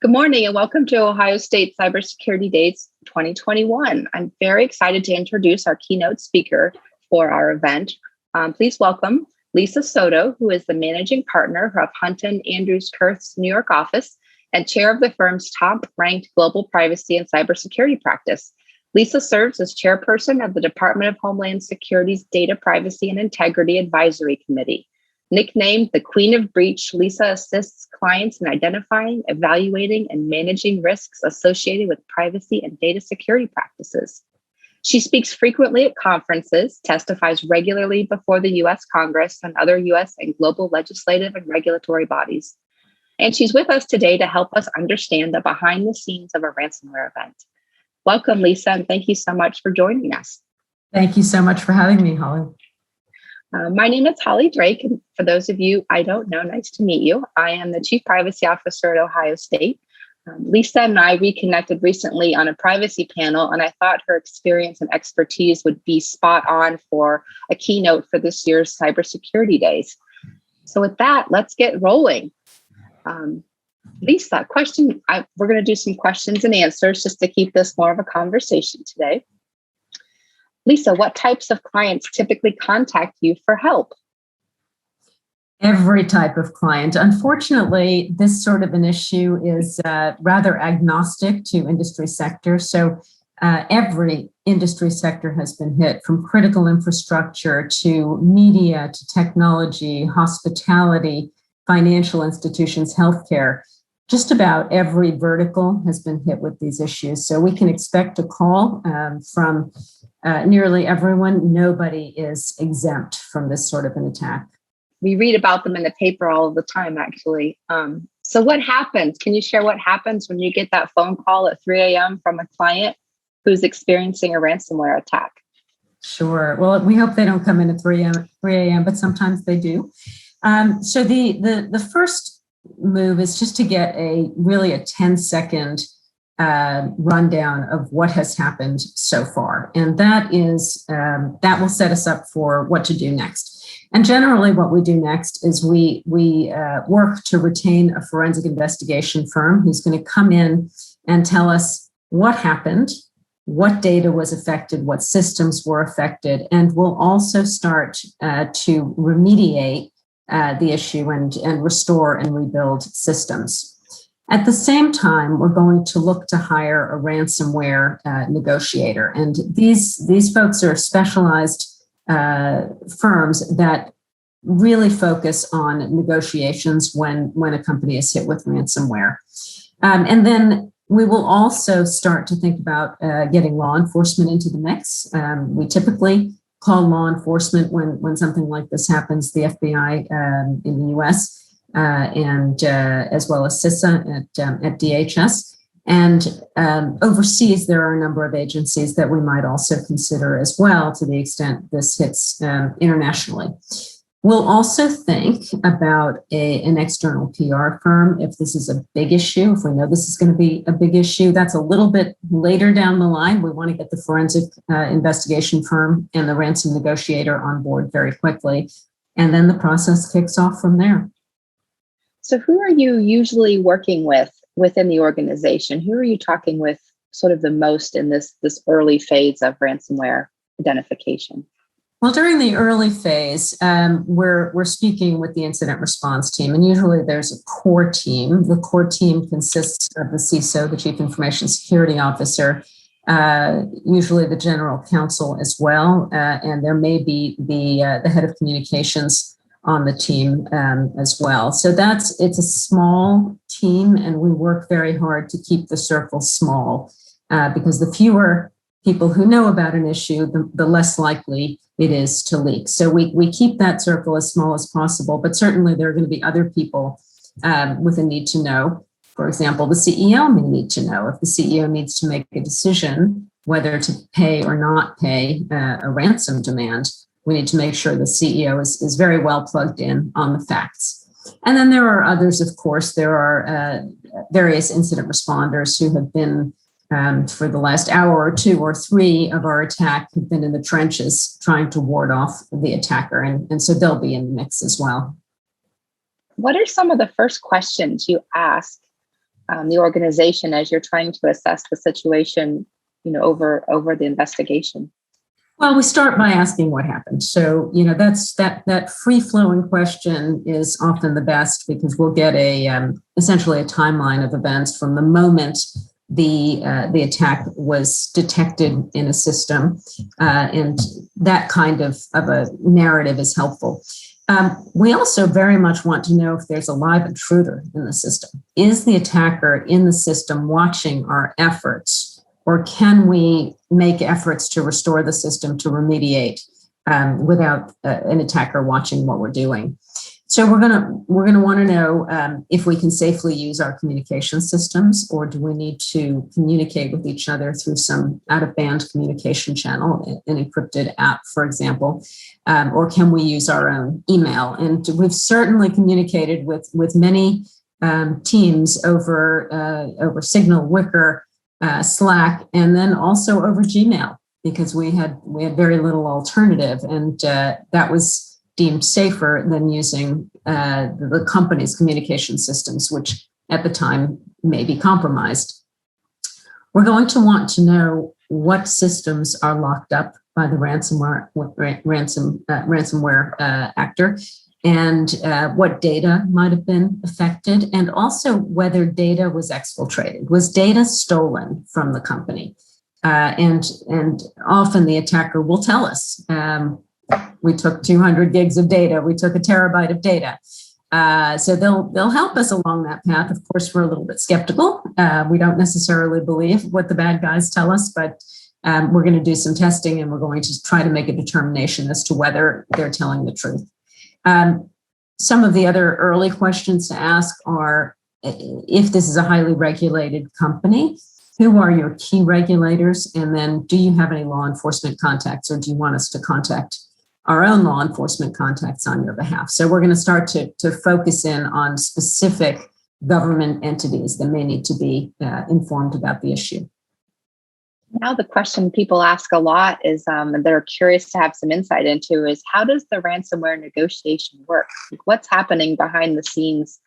Good morning and welcome to Ohio State Cybersecurity Days 2021. I'm very excited to introduce our keynote speaker for our event. Please welcome Lisa Soto, who is the managing partner of Hunton Andrews Kurth's New York office and chair of the firm's top-ranked global privacy and cybersecurity practice. Lisa serves as chairperson of the Department of Homeland Security's Data Privacy and Integrity Advisory Committee. Nicknamed the Queen of Breach, Lisa assists clients in identifying, evaluating, and managing risks associated with privacy and data security practices. She speaks frequently at conferences, testifies regularly before the U.S. Congress and other U.S. and global legislative and regulatory bodies. And she's with us today to help us understand the behind the scenes of a ransomware event. Welcome, Lisa, and thank you so much for joining us. Thank you so much for having me, Holly. My name is Holly Drake, and for those of you I don't know, nice to meet you. I am the Chief Privacy Officer at Ohio State. Lisa and I reconnected recently on a privacy panel, and I thought her experience and expertise would be spot on for a keynote for this year's Cybersecurity Days. So with that, let's get rolling. Lisa, we're going to do some questions and answers just to keep this more of a conversation today. Lisa, what types of clients typically contact you for help? Every type of client. Unfortunately, this sort of an issue is rather agnostic to industry sector. So every industry sector has been hit, from critical infrastructure to media to technology, hospitality, financial institutions, healthcare. Just about every vertical has been hit with these issues. So we can expect a call from nearly everyone. Nobody is exempt from this sort of an attack. We read about them in the paper all of the time, actually. So what happens? Can you share what happens when you get that phone call at 3 a.m. from a client who's experiencing a ransomware attack? Sure. Well, we hope they don't come in at 3 a.m., but sometimes they do. So the first move is just to get a 10-second rundown of what has happened so far. And that will set us up for what to do next. And generally what we do next is we work to retain a forensic investigation firm who's going to come in and tell us what happened, what data was affected, what systems were affected, and we'll also start to remediate the issue and restore and rebuild systems. At the same time, we're going to look to hire a ransomware negotiator. And these folks are specialized firms that really focus on negotiations when a company is hit with ransomware. And then we will also start to think about getting law enforcement into the mix. We typically call law enforcement when something like this happens, the FBI in the US, and as well as CISA at DHS. And overseas, there are a number of agencies that we might also consider as well, to the extent this hits internationally. We'll also think about an external PR firm if this is a big issue. If we know this is going to be a big issue, that's a little bit later down the line. We want to get the forensic investigation firm and the ransom negotiator on board very quickly. And then the process kicks off from there. So who are you usually working with within the organization? Who are you talking with sort of the most in this early phase of ransomware identification? Well, during the early phase, we're speaking with the incident response team, and usually there's a core team. The core team consists of the CISO, the Chief Information Security Officer, usually the General Counsel as well, and there may be the head of communications on the team as well. So it's a small team, and we work very hard to keep the circle small because the fewer people who know about an issue, the less likely it is to leak. So we keep that circle as small as possible, but certainly there are going to be other people with a need to know. For example, the CEO may need to know. If the CEO needs to make a decision whether to pay or not pay a ransom demand, we need to make sure the CEO is very well plugged in on the facts. And then there are others, of course. There are various incident responders who have been for the last hour or two or three of our attack have been in the trenches trying to ward off the attacker. And so they'll be in the mix as well. What are some of the first questions you ask the organization as you're trying to assess the situation, over the investigation? Well, we start by asking what happened. So, that's that free-flowing question is often the best, because we'll get essentially a timeline of events from the moment the attack was detected in a system, and that kind of a narrative is helpful. We also very much want to know if there's a live intruder in the system. Is the attacker in the system watching our efforts? Or can we make efforts to restore the system to remediate without an attacker watching what we're doing? So we're gonna want to know if we can safely use our communication systems, or do we need to communicate with each other through some out-of-band communication channel, an encrypted app, for example, or can we use our own email? And we've certainly communicated with many teams over Signal, Wickr, Slack, and then also over Gmail, because we had very little alternative, and that was deemed safer than using the company's communication systems, which at the time may be compromised. We're going to want to know what systems are locked up by the ransomware actor, and what data might have been affected, and also whether data was exfiltrated. Was data stolen from the company? And often the attacker will tell us, we took 200 gigs of data, we took a terabyte of data. So they'll help us along that path. Of course, we're a little bit skeptical. We don't necessarily believe what the bad guys tell us, but we're going to do some testing, and we're going to try to make a determination as to whether they're telling the truth. Some of the other early questions to ask are, if this is a highly regulated company, who are your key regulators? And then, do you have any law enforcement contacts, or do you want us to contact our own law enforcement contacts on your behalf? So we're going to start to focus in on specific government entities that may need to be informed about the issue. Now, the question people ask a lot is, they're curious to have some insight into, is how does the ransomware negotiation work? Like, what's happening behind the scenes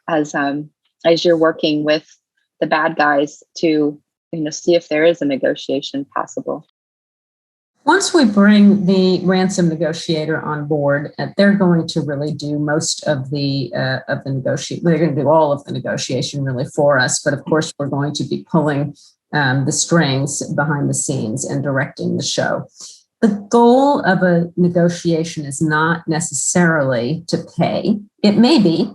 as you're working with the bad guys to see if there is a negotiation possible? Once we bring the ransom negotiator on board, they're going to really do most of the negotiation. They're going to do all of the negotiation really for us, but of course we're going to be pulling the strings behind the scenes and directing the show. The goal of a negotiation is not necessarily to pay. It may be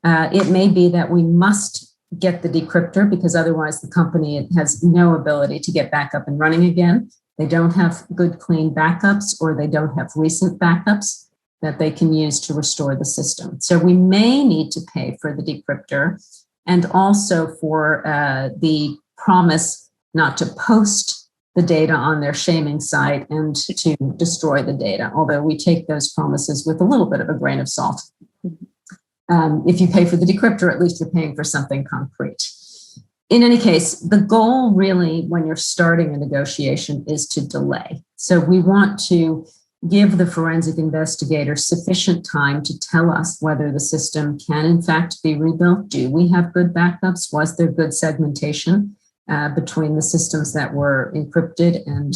that we must get the decryptor, because otherwise the company has no ability to get back up and running again. They don't have good, clean backups, or they don't have recent backups that they can use to restore the system. So we may need to pay for the decryptor, and also for the promise not to post the data on their shaming site and to destroy the data, although we take those promises with a little bit of a grain of salt. If you pay for the decryptor, at least you're paying for something concrete. In any case, the goal really, when you're starting a negotiation, is to delay. So we want to give the forensic investigator sufficient time to tell us whether the system can in fact be rebuilt. Do we have good backups? Was there good segmentation between the systems that were encrypted and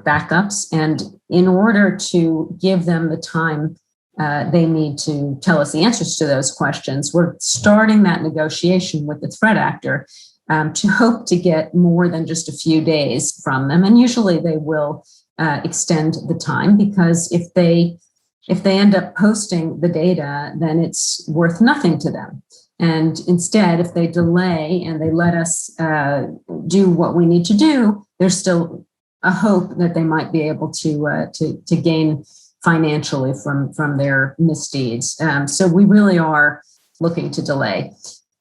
backups? And in order to give them the time they need to tell us the answers to those questions, we're starting that negotiation with the threat actor to hope to get more than just a few days from them. And usually they will extend the time, because if they end up posting the data, then it's worth nothing to them. And instead, if they delay and they let us do what we need to do, there's still a hope that they might be able to gain financially from their misdeeds. So we really are looking to delay.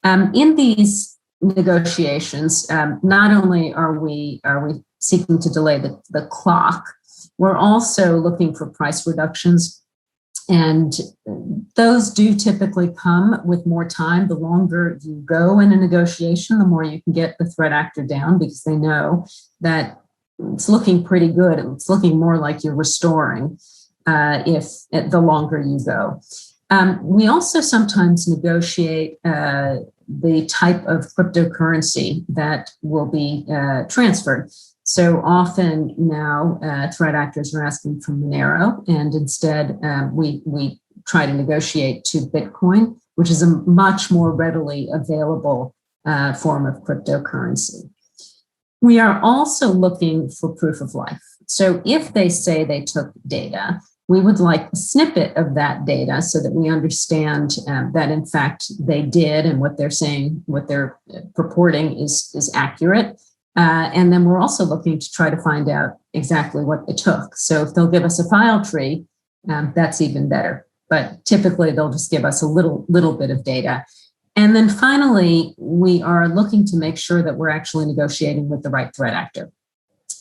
In these negotiations, not only are we seeking to delay the clock, we're also looking for price reductions. And those do typically come with more time. The longer you go in a negotiation, the more you can get the threat actor down, because they know that it's looking pretty good. It's looking more like you're restoring the longer you go. We also sometimes negotiate the type of cryptocurrency that will be transferred. So often now threat actors are asking for Monero, and instead we try to negotiate to Bitcoin, which is a much more readily available form of cryptocurrency. We are also looking for proof of life. So if they say they took data, we would like a snippet of that data so that we understand that in fact they did, and what they're saying, what they're purporting is accurate. And then we're also looking to try to find out exactly what they took. So if they'll give us a file tree, that's even better. But typically they'll just give us a little bit of data. And then finally, we are looking to make sure that we're actually negotiating with the right threat actor.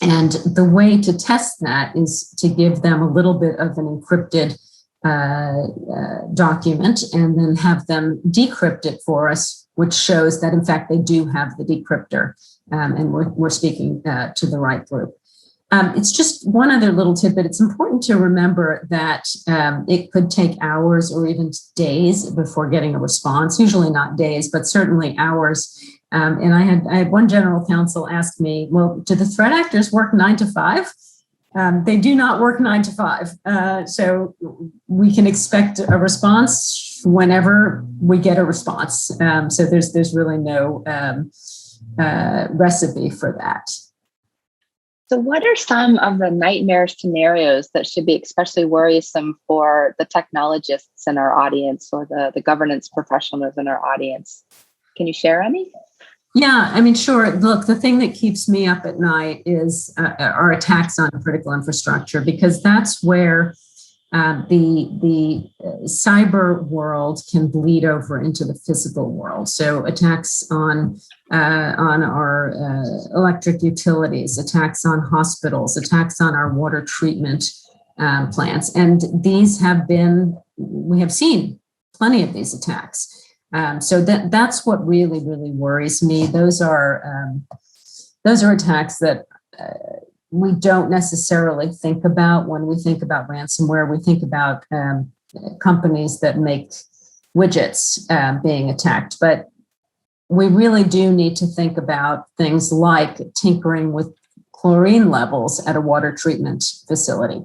And the way to test that is to give them a little bit of an encrypted document and then have them decrypt it for us, which shows that in fact they do have the decryptor, and we're speaking to the right group. It's just one other little tidbit. It's important to remember that it could take hours or even days before getting a response, usually not days, but certainly hours. And I had one general counsel ask me, well, do the threat actors work 9 to 5? They do not work 9 to 5. So we can expect a response whenever we get a response. So there's really no recipe for that. So what are some of the nightmare scenarios that should be especially worrisome for the technologists in our audience or the governance professionals in our audience? Can you share any? Yeah, I mean, sure. Look, the thing that keeps me up at night is our attacks on critical infrastructure, because that's where the cyber world can bleed over into the physical world. So attacks on our electric utilities, attacks on hospitals, attacks on our water treatment plants, and we have seen plenty of these attacks. So that's what really worries me. Those are attacks that we don't necessarily think about when we think about ransomware. We think about companies that make widgets being attacked, but we really do need to think about things like tinkering with chlorine levels at a water treatment facility,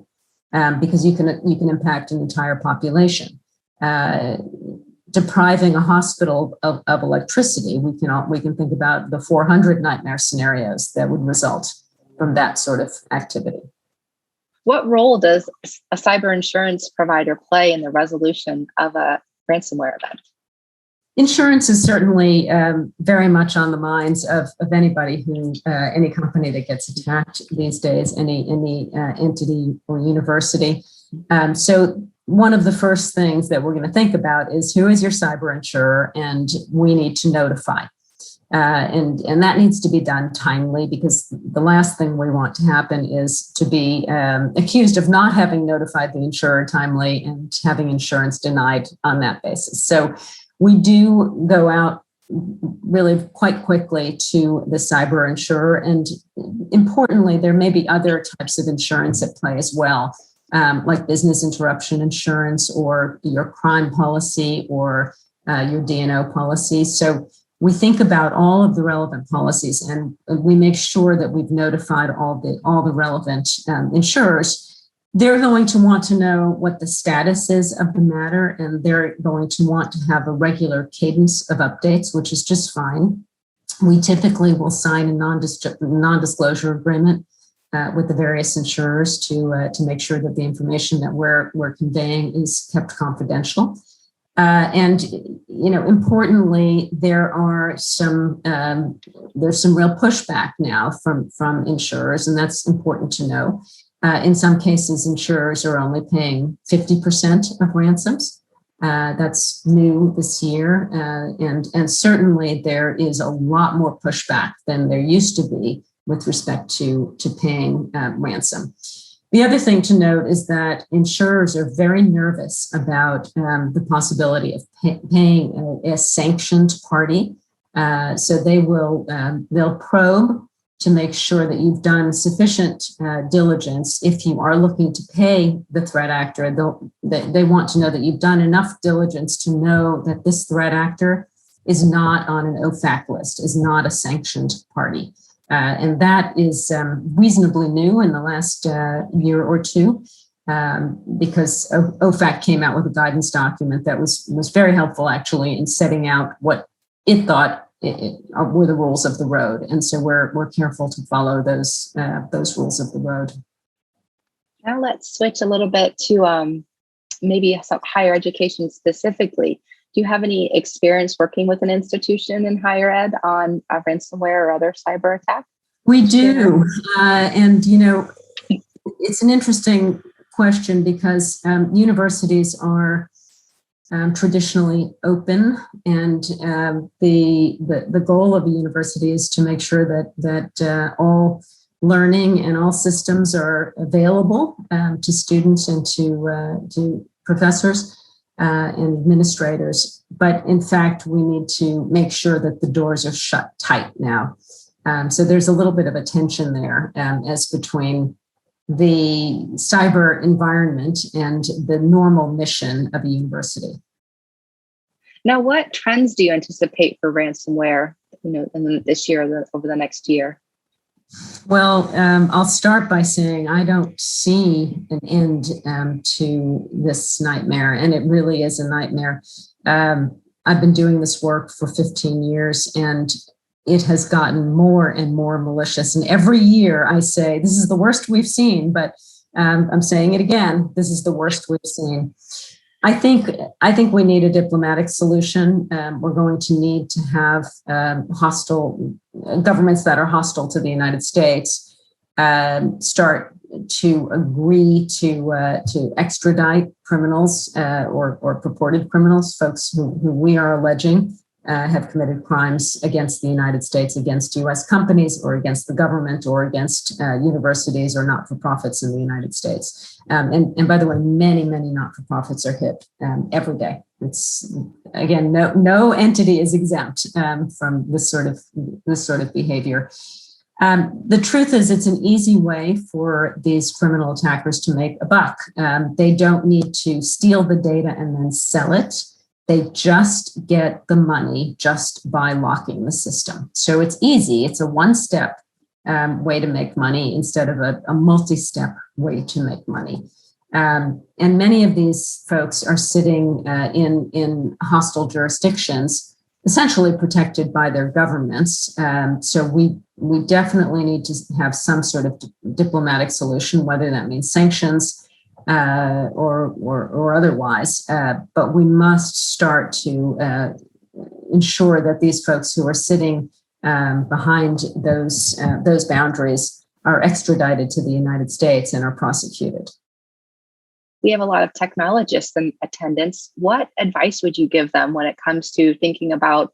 because you can impact an entire population. Depriving a hospital of electricity, we can think about the 400 nightmare scenarios that would result from that sort of activity. What role does a cyber insurance provider play in the resolution of a ransomware event? Insurance is certainly very much on the minds of anybody any company that gets attacked these days, any entity or university. So one of the first things that we're going to think about is who is your cyber insurer, and we need to notify. And that needs to be done timely, because the last thing we want to happen is to be accused of not having notified the insurer timely and having insurance denied on that basis. So we do go out really quite quickly to the cyber insurer. And importantly, there may be other types of insurance at play as well, like business interruption insurance or your crime policy or your D&O policy. So we think about all of the relevant policies, and we make sure that we've notified all the relevant insurers. They're going to want to know what the status is of the matter, and they're going to want to have a regular cadence of updates, which is just fine. We typically will sign a non-disclosure agreement with the various insurers to make sure that the information that we're conveying is kept confidential. And importantly, there's some real pushback now from insurers, and that's important to know. In some cases, insurers are only paying 50% of ransoms. That's new this year, and certainly there is a lot more pushback than there used to be with respect to paying ransom. The other thing to note is that insurers are very nervous about the possibility of paying a sanctioned party. So they'll probe to make sure that you've done sufficient diligence. If you are looking to pay the threat actor, they want to know that you've done enough diligence to know that this threat actor is not on an OFAC list, is not a sanctioned party. And that is reasonably new in the last year or two, because OFAC came out with a guidance document that was very helpful, actually, in setting out what it thought were the rules of the road. And so we're careful to follow those rules of the road. Now let's switch a little bit to maybe some higher education specifically. Do you have any experience working with an institution in higher ed on a ransomware or other cyber attack? We do. And, it's an interesting question because universities are traditionally open, and the goal of a university is to make sure that all learning and all systems are available to students and to professors and administrators. But in fact, we need to make sure that the doors are shut tight now. So there's a little bit of a tension there as between the cyber environment and the normal mission of a university. Now, what trends do you anticipate for ransomware, in this year or over the next year? Well, I'll start by saying I don't see an end to this nightmare, and it really is a nightmare. I've been doing this work for 15 years, and it has gotten more and more malicious. And every year I say, this is the worst we've seen, but I'm saying it again, this is the worst we've seen. I think we need a diplomatic solution. We're going to need to have hostile governments that are hostile to the United States start to agree to extradite criminals or purported criminals, folks who we are alleging have committed crimes against the United States, against U.S. companies, or against the government, or against universities or not-for-profits in the United States. And by the way, many not-for-profits are hit every day. It's, again, no entity is exempt from this sort of behavior. The truth is, it's an easy way for these criminal attackers to make a buck. They don't need to steal the data and then sell it. They just get the money just by locking the system. So it's easy. It's a one-step way to make money instead of a multi-step way to make money. And many of these folks are sitting in hostile jurisdictions, essentially protected by their governments. So we definitely need to have some sort of diplomatic solution, whether that means sanctions or otherwise. But we must start to ensure that these folks who are sitting behind those boundaries are extradited to the United States and are prosecuted. We have a lot of technologists in attendance. What advice would you give them when it comes to thinking about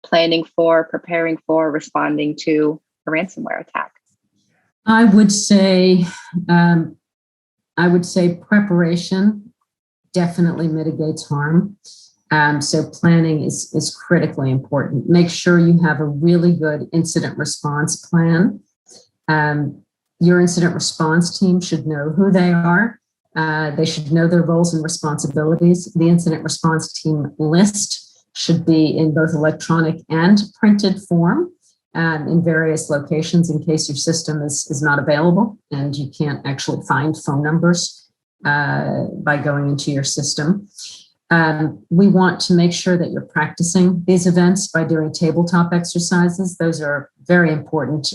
planning for, preparing for, responding to a ransomware attack? I would say preparation definitely mitigates harm. So planning is critically important. Make sure you have a really good incident response plan. Your incident response team should know who they are. They should know their roles and responsibilities. The incident response team list should be in both electronic and printed form in various locations in case your system is not available and you can't actually find phone numbers by going into your system. We want to make sure that you're practicing these events by doing tabletop exercises. Those are very important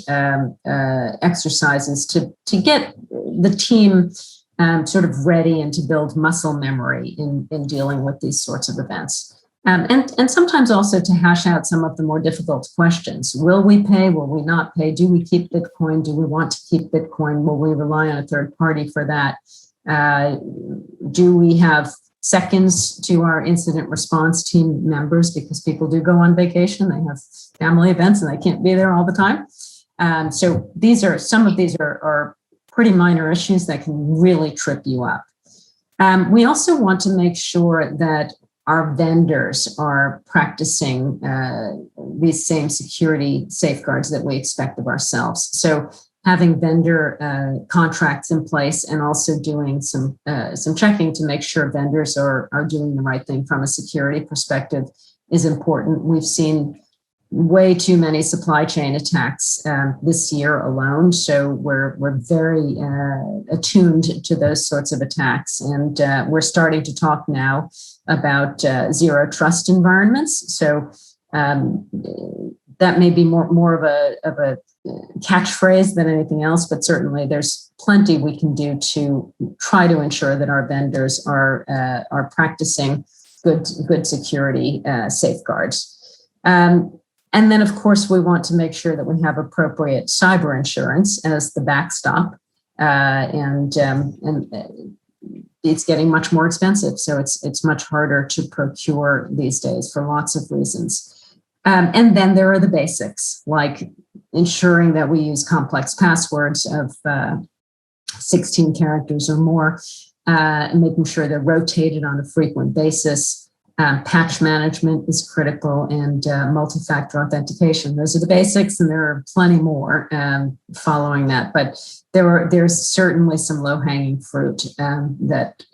exercises to get the team sort of ready and to build muscle memory in dealing with these sorts of events. And sometimes also to hash out some of the more difficult questions. Will we pay? Will we not pay? Do we keep Bitcoin? Do we want to keep Bitcoin? Will we rely on a third party for that? Do we have seconds to our incident response team members because people do go on vacation, they have family events and they can't be there all the time. So some of these are pretty minor issues that can really trip you up. We also want to make sure that our vendors are practicing these same security safeguards that we expect of ourselves. So having vendor contracts in place and also doing some checking to make sure vendors are doing the right thing from a security perspective is important. We've seen way too many supply chain attacks this year alone. So we're very attuned to those sorts of attacks. And we're starting to talk now about zero trust environments. So that may be more of a catchphrase than anything else, but certainly there's plenty we can do to try to ensure that our vendors are practicing good security safeguards. And then, of course, we want to make sure that we have appropriate cyber insurance as the backstop. And it's getting much more expensive, so it's much harder to procure these days for lots of reasons. And then there are the basics, like ensuring that we use complex passwords of 16 characters or more, and making sure they're rotated on a frequent basis. Patch management is critical, and multi-factor authentication. Those are the basics, and there are plenty more following that. But there's certainly some low-hanging fruit that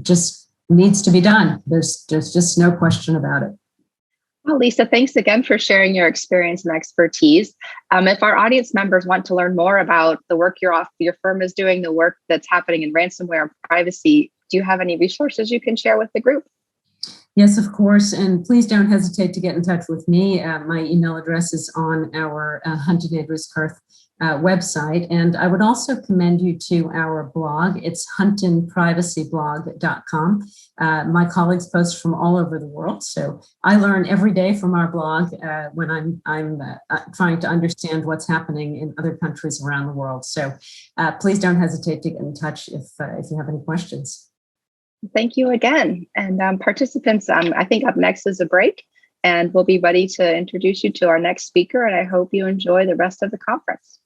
just needs to be done. There's just no question about it. Well, Lisa, thanks again for sharing your experience and expertise. If our audience members want to learn more about the work your firm is doing, the work that's happening in ransomware and privacy, do you have any resources you can share with the group? Yes, of course. And please don't hesitate to get in touch with me. My email address is on our Hunton Andrews Kurth website. And I would also commend you to our blog. It's huntonprivacyblog.com. My colleagues post from all over the world. So I learn every day from our blog when I'm trying to understand what's happening in other countries around the world. So please don't hesitate to get in touch if you have any questions. Thank you again. And participants, I think up next is a break, and we'll be ready to introduce you to our next speaker. And I hope you enjoy the rest of the conference.